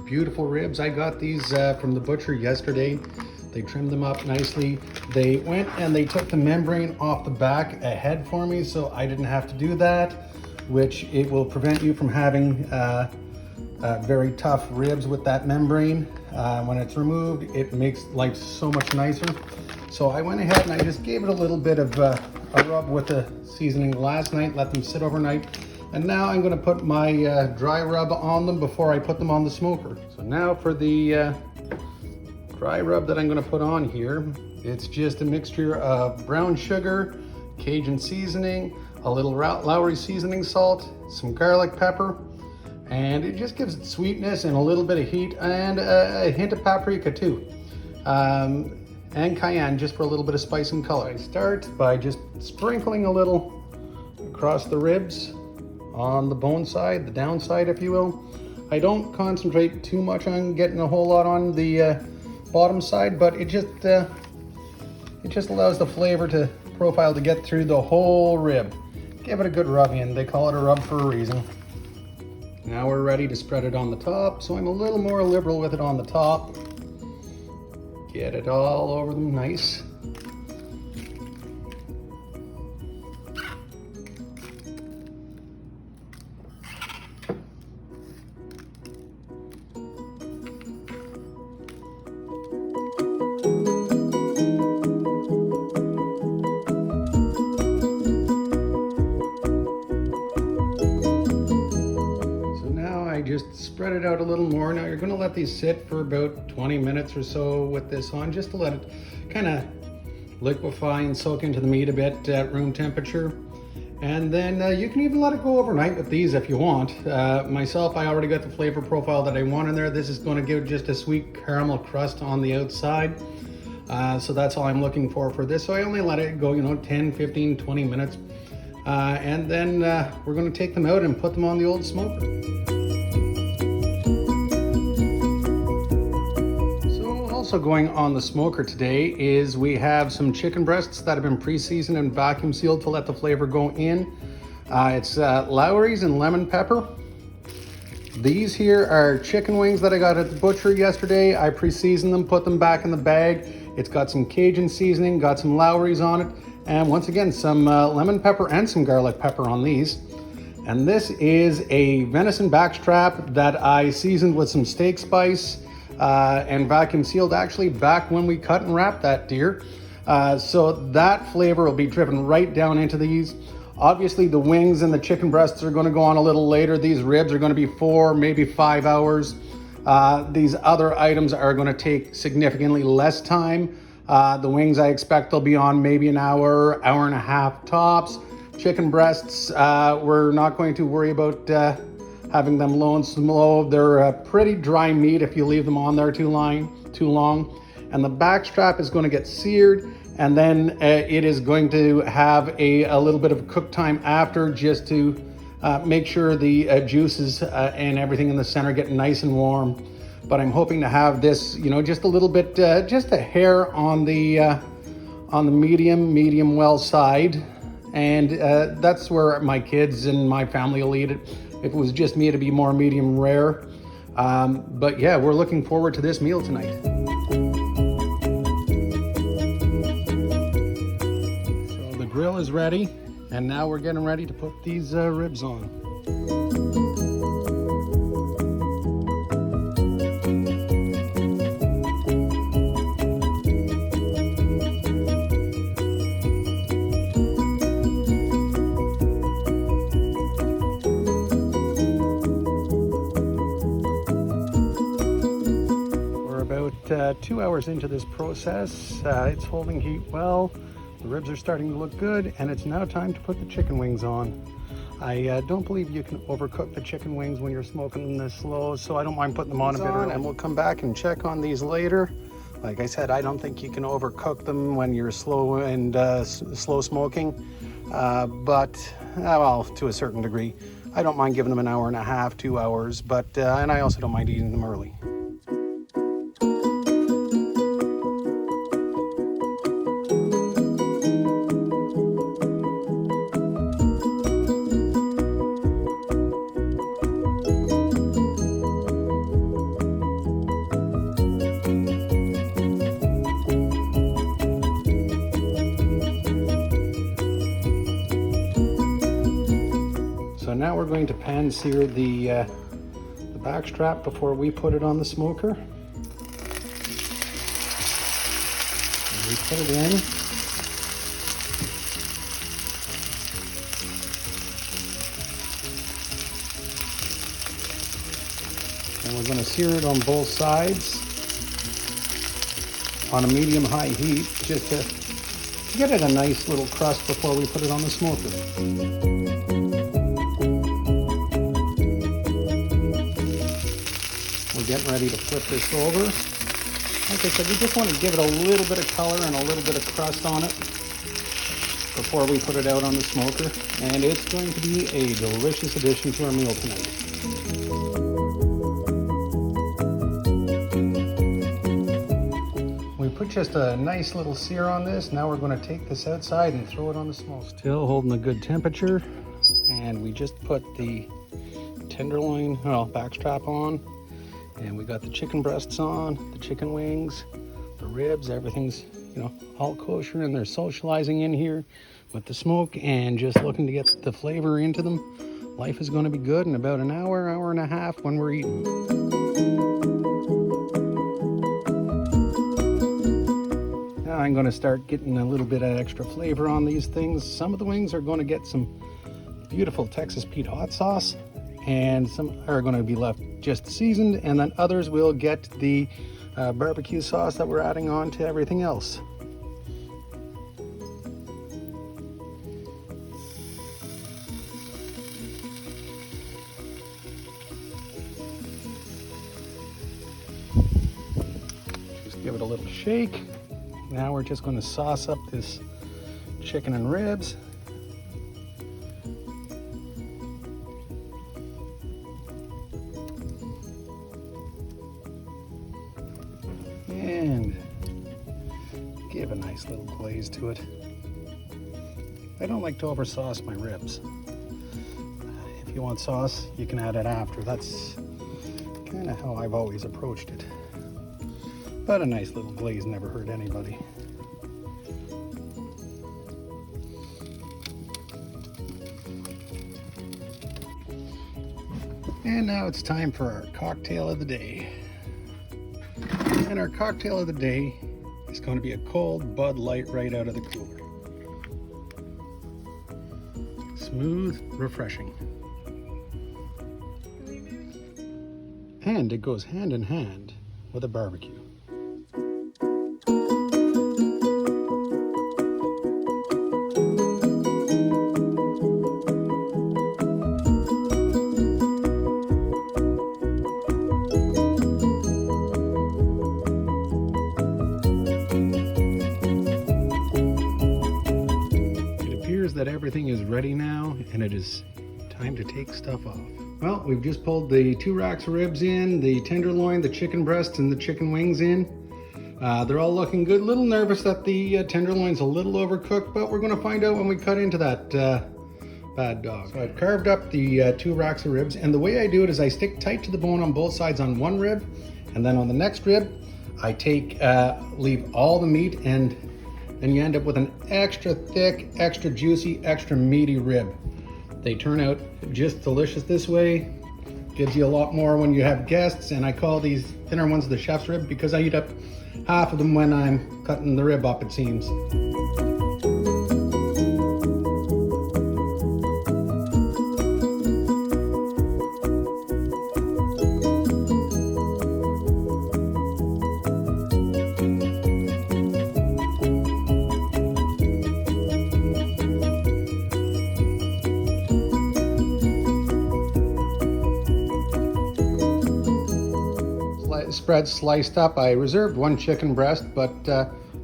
beautiful ribs. I got these from the butcher yesterday. They trimmed them up nicely. They went and they took the membrane off the back ahead for me, so I didn't have to do that, which it will prevent you from having very tough ribs with that membrane. When it's removed, it makes life so much nicer. So I went ahead and I just gave it a little bit of a rub with the seasoning last night, let them sit overnight. And now I'm gonna put my dry rub on them before I put them on the smoker. So now for the dry rub that I'm gonna put on here, it's just a mixture of brown sugar, Cajun seasoning, a little Lowry seasoning salt, some garlic pepper, and it just gives it sweetness and a little bit of heat, and a hint of paprika too. And cayenne, just for a little bit of spice and color. I start by just sprinkling a little across the ribs, on the bone side, the downside if you will. I don't concentrate too much on getting a whole lot on the bottom side, but it just allows the flavor to profile to get through the whole rib. Give it a good rub in. They call it a rub for a reason. Now we're ready to spread it on the top, so I'm a little more liberal with it on the top. Get it all over them nice. Just spread it out a little more. Now you're going to let these sit for about 20 minutes or so with this on, just to let it kind of liquefy and soak into the meat a bit at room temperature. And then you can even let it go overnight with these if you want. Myself, I already got the flavor profile that I want in there. This is going to give just a sweet caramel crust on the outside. So that's all I'm looking for this. So I only let it go, 10, 15, 20 minutes. And then we're going to take them out and put them on the old smoker. Also going on the smoker today is we have some chicken breasts that have been pre-seasoned and vacuum sealed to let the flavor go in. It's Lowry's and lemon pepper. These here are chicken wings that I got at the butcher yesterday. I pre-seasoned them, put them back in the bag. It's got some Cajun seasoning, got some Lowry's on it, and once again some lemon pepper and some garlic pepper on these. And this is a venison backstrap that I seasoned with some steak spice and vacuum sealed actually back when we cut and wrapped that deer. So that flavor will be driven right down into these. Obviously the wings and the chicken breasts are going to go on a little later. These ribs are going to be 4, maybe 5 hours. These other items are going to take significantly less time. The wings I expect they'll be on maybe an hour, hour and a half tops. Chicken breasts, we're not going to worry about having them low and slow. They're a pretty dry meat if you leave them on there too long. And the backstrap is going to get seared, and then it is going to have a little bit of cook time after, just to make sure the juices and everything in the center get nice and warm. But I'm hoping to have this, just a little bit, just a hair on the medium well side. And that's where my kids and my family will eat it. If it was just me, it'd be more medium rare. But yeah, we're looking forward to this meal tonight. So the grill is ready, and now we're getting ready to put these ribs on. About 2 hours into this process, it's holding heat well. The ribs are starting to look good, and it's now time to put the chicken wings on. I don't believe you can overcook the chicken wings when you're smoking them this slow, so I don't mind putting them on a bit early. And we'll come back and check on these later. Like I said, I don't think you can overcook them when you're slow and slow smoking, but well, to a certain degree. I don't mind giving them an hour and a half, 2 hours, but and I also don't mind eating them early. we're going to pan sear the back strap before we put it on the smoker. And we put it in. And we're going to sear it on both sides on a medium-high heat, just to get it a nice little crust before we put it on the smoker. We're getting ready to flip this over. Like I said, we just want to give it a little bit of color and a little bit of crust on it before we put it out on the smoker. And it's going to be a delicious addition to our meal tonight. Put just a nice little sear on this. Now we're going to take this outside and throw it on the smoke. Still holding a good temperature, and we just put the tenderloin, backstrap on, and we got the chicken breasts on, the chicken wings, the ribs. Everything's all kosher, and they're socializing in here with the smoke and just looking to get the flavor into them. Life is going to be good in about an hour and a half when we're eating. I'm going to start getting a little bit of extra flavor on these things. Some of the wings are going to get some beautiful Texas Pete hot sauce, and some are going to be left just seasoned, and then others will get the barbecue sauce that we're adding on to everything else. Just give it a little shake. Now we're just going to sauce up this chicken and ribs. And give a nice little glaze to it. I don't like to over sauce my ribs. If you want sauce, you can add it after. That's kind of how I've always approached it. But a nice little glaze never hurt anybody. And now it's time for our cocktail of the day. And our cocktail of the day is going to be a cold Bud Light right out of the cooler. Smooth, refreshing. And it goes hand in hand with a barbecue. That everything is ready now, and it is time to take stuff off. Well, we've just pulled the 2 racks of ribs in, the tenderloin, the chicken breasts, and the chicken wings in. They're all looking good. A little nervous that the tenderloin's a little overcooked, but we're going to find out when we cut into that bad dog. So I've carved up the 2 racks of ribs, and the way I do it is I stick tight to the bone on both sides on one rib, and then on the next rib I leave all the meat, and then you end up with an extra thick, extra juicy, extra meaty rib. They turn out just delicious this way. Gives you a lot more when you have guests, and I call these thinner ones the chef's rib because I eat up half of them when I'm cutting the rib up, it seems. Spread sliced up. I reserved 1 chicken breast, but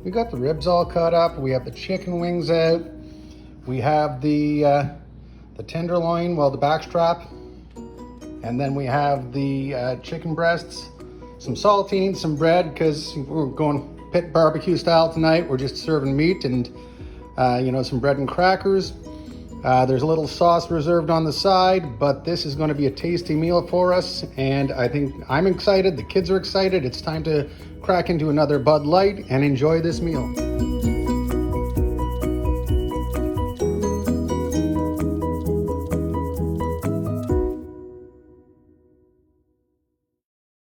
we got the ribs all cut up. We have the chicken wings out. We have the tenderloin, the backstrap, and then we have the chicken breasts, some saltines, some bread, because we're going pit barbecue style tonight. We're just serving meat and some bread and crackers. There's a little sauce reserved on the side, but this is going to be a tasty meal for us, and I think I'm excited, the kids are excited. It's time to crack into another Bud Light and enjoy this meal.